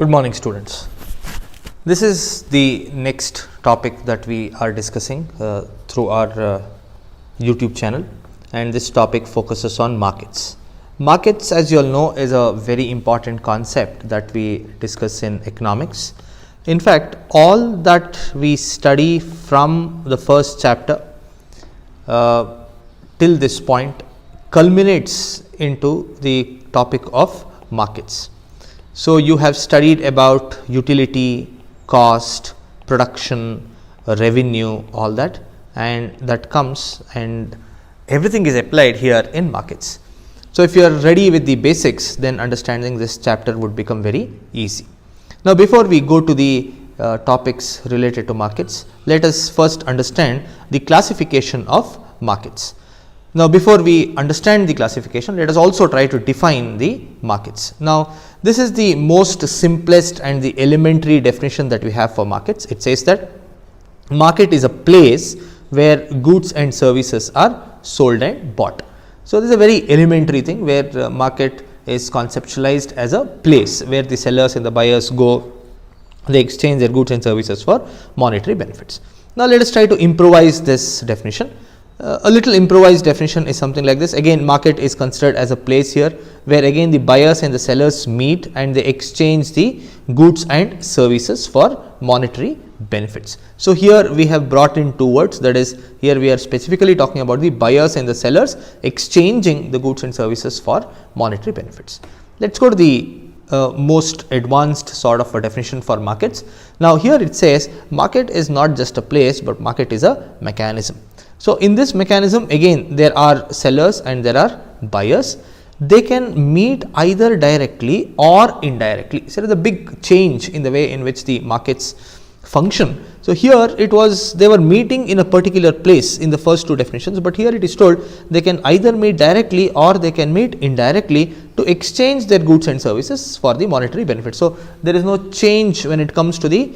Good morning, students. This is the next topic that we are discussing through our YouTube channel, and this topic focuses on markets. Markets, as you all know, is a very important concept that we discuss in economics. In fact, all that we study from the first chapter till this point culminates into the topic of markets. So, you have studied about utility, cost, production, revenue, all that, and that comes and everything is applied here in markets. So, if you are ready with the basics, then understanding this chapter would become very easy. Now, before we go to the topics related to markets, let us first understand the classification of markets. Now, before we understand the classification, let us also try to define the markets. Now, this is the most simplest and the elementary definition that we have for markets. It says that market is a place where goods and services are sold and bought. So, this is a very elementary thing where market is conceptualized as a place where the sellers and the buyers go, they exchange their goods and services for monetary benefits. Now, let us try to improvise this definition. A little improvised definition is something like this. Again, market is considered as a place here where again the buyers and the sellers meet and they exchange the goods and services for monetary benefits. So, here we have brought in two words, that is, here we are specifically talking about the buyers and the sellers exchanging the goods and services for monetary benefits. Let us go to the most advanced sort of a definition for markets. Now, here it says market is not just a place, but market is a mechanism. So, in this mechanism again there are sellers and there are buyers. They can meet either directly or indirectly. So, there is a big change in the way in which the markets function. So, here it was they were meeting in a particular place in the first two definitions, but here it is told they can either meet directly or they can meet indirectly to exchange their goods and services for the monetary benefit. So, there is no change when it comes to the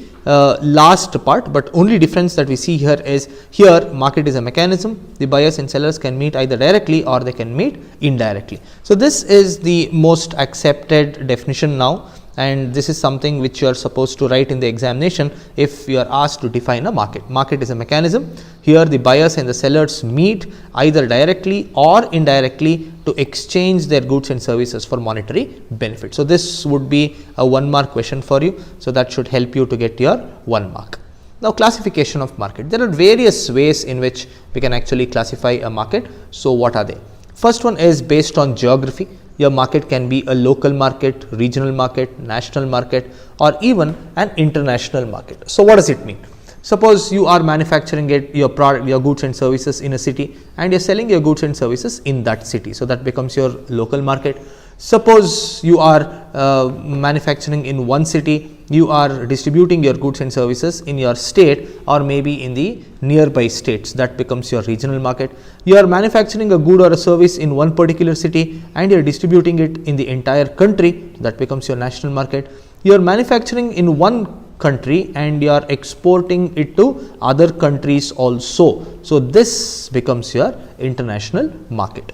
last part, but only difference that we see here is here market is a mechanism, the buyers and sellers can meet either directly or they can meet indirectly. So, this is the most accepted definition now, and this is something which you are supposed to write in the examination if you are asked to define a market. Market is a mechanism. Here the buyers and the sellers meet either directly or indirectly to exchange their goods and services for monetary benefit. So, this would be a 1 mark question for you. So, that should help you to get your 1 mark. Now, classification of market. There are various ways in which we can actually classify a market. So, what are they? First one is based on geography. Your market can be a local market, regional market, national market, or even an international market. So, what does it mean? Suppose you are manufacturing your product, your goods and services in a city, and you are selling your goods and services in that city. So, that becomes your local market. Suppose you are manufacturing in one city, you are distributing your goods and services in your state or maybe in the nearby states, that becomes your regional market. You are manufacturing a good or a service in one particular city and you are distributing it in the entire country, that becomes your national market. You are manufacturing in one country and you are exporting it to other countries also. So, this becomes your international market.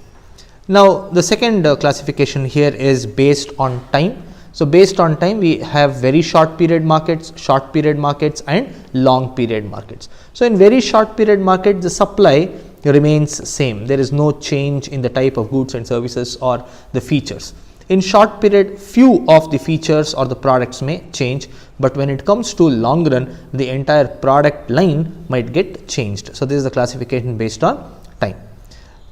Now, the second classification here is based on time. So, based on time we have very short period markets and long period markets. So, in very short period market the supply remains same, there is no change in the type of goods and services or the features. In short period few of the features or the products may change, but when it comes to long run the entire product line might get changed. So, this is the classification based on time.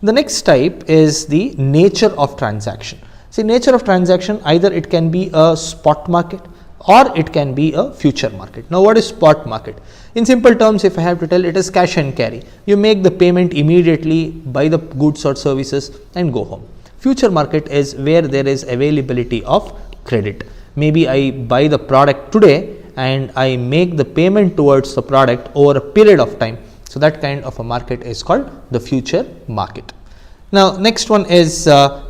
The next type is the nature of transaction. See, nature of transaction, either it can be a spot market or it can be a future market. Now, what is spot market? In simple terms, if I have to tell, it is cash and carry. You make the payment immediately, buy the goods or services and go home. Future market is where there is availability of credit. Maybe I buy the product today and I make the payment towards the product over a period of time. So, that kind of a market is called the future market. Now, next one is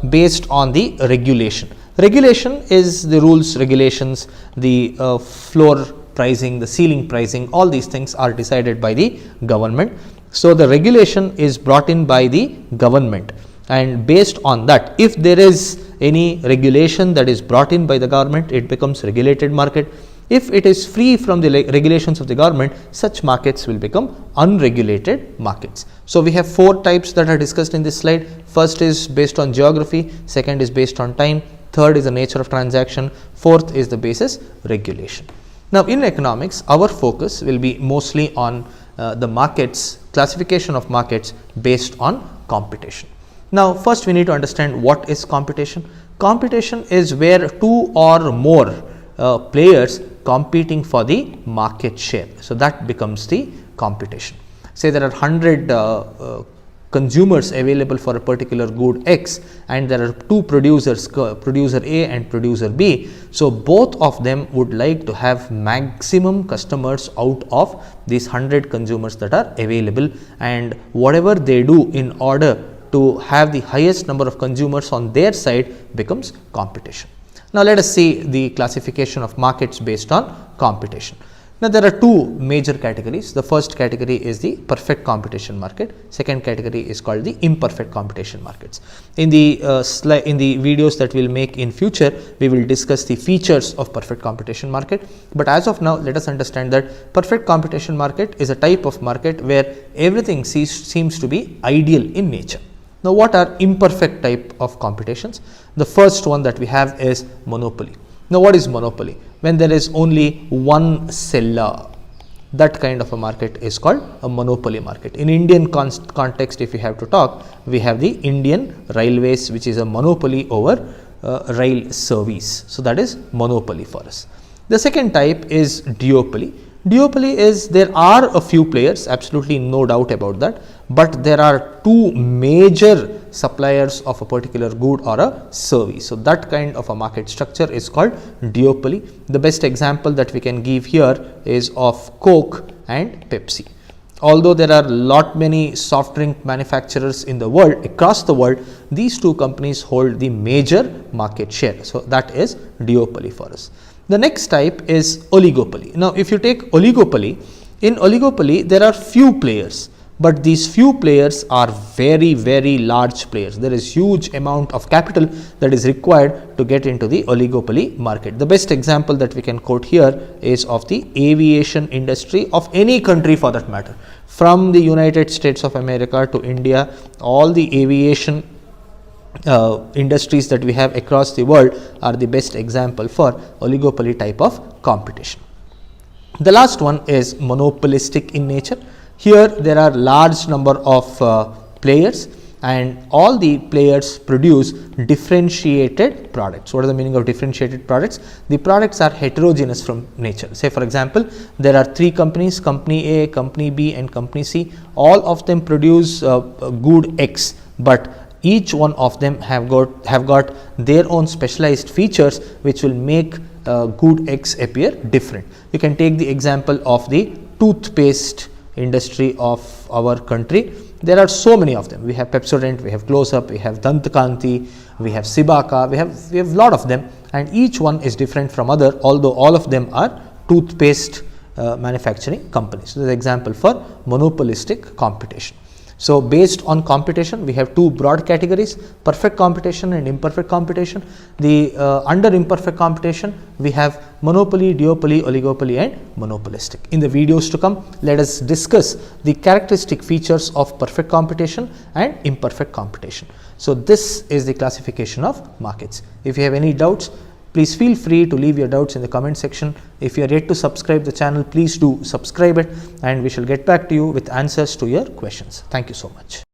based on the regulation. Regulation is the rules, regulations, the floor pricing, the ceiling pricing, all these things are decided by the government. So, the regulation is brought in by the government, and based on that, if there is any regulation that is brought in by the government, it becomes regulated market. If it is free from the regulations of the government, such markets will become unregulated markets. So we have 4 types that are discussed in this slide. First is based on geography, second is based on time, third is the nature of transaction, fourth is the basis regulation. Now in economics, our focus will be mostly on the markets, classification of markets based on computation. Now first we need to understand what is computation. Computation is where 2 or more players competing for the market share. So that becomes the computation. Say there are 100 consumers available for a particular good X, and there are 2 producers, producer A and producer B. So both of them would like to have maximum customers out of these 100 consumers that are available, and whatever they do in order to have the highest number of consumers on their side becomes competition. Now let us see the classification of markets based on computation. Now there are 2 major categories. The first category is the perfect computation market. Second category is called the imperfect computation markets. In the videos that we will make in future, we will discuss the features of perfect computation market. But as of now, let us understand that perfect computation market is a type of market where everything seems to be ideal in nature. Now what are imperfect type of computations? The first one that we have is monopoly. Now what is monopoly? When there is only one seller, that kind of a market is called a monopoly market. In Indian context, if we have to talk, we have the Indian Railways, which is a monopoly over rail service. So that is monopoly for us. The second type is duopoly. Duopoly is there are a few players, absolutely no doubt about that, but there are 2 major suppliers of a particular good or a service. So that kind of a market structure is called duopoly. The best example that we can give here is of Coke and Pepsi. Although there are many soft drink manufacturers in the world, across the world, these 2 companies hold the major market share. So that is duopoly for us. The next type is oligopoly. Now if you take oligopoly, in oligopoly there are few players, but these few players are very large players. There is huge amount of capital that is required to get into the oligopoly market. The best example that we can quote here is of the aviation industry of any country for that matter. From the United States of America to India, all the aviation industries that we have across the world are the best example for oligopoly type of competition. The last one is monopolistic in nature. Here there are large number of players, and all the players produce differentiated products. What is the meaning of differentiated products? The products are heterogeneous from nature. Say for example, there are 3 companies, company A, company B and company C. All of them produce good X, but each one of them have got their own specialized features which will make good X appear different. You can take the example of the toothpaste industry of our country. There are so many of them. We have Pepsodent, we have Close-Up, we have Dantkanti, we have Sibaka, we have lot of them, and each one is different from other, although all of them are toothpaste manufacturing companies. So, this is an example for monopolistic competition. So, based on computation, we have 2 broad categories, perfect computation and imperfect computation. The under imperfect computation, we have monopoly, duopoly, oligopoly and monopolistic. In the videos to come, let us discuss the characteristic features of perfect computation and imperfect computation. So, this is the classification of markets. If you have any doubts, please feel free to leave your doubts in the comment section. If you are yet to subscribe the channel, please do subscribe it, and we shall get back to you with answers to your questions. Thank you so much.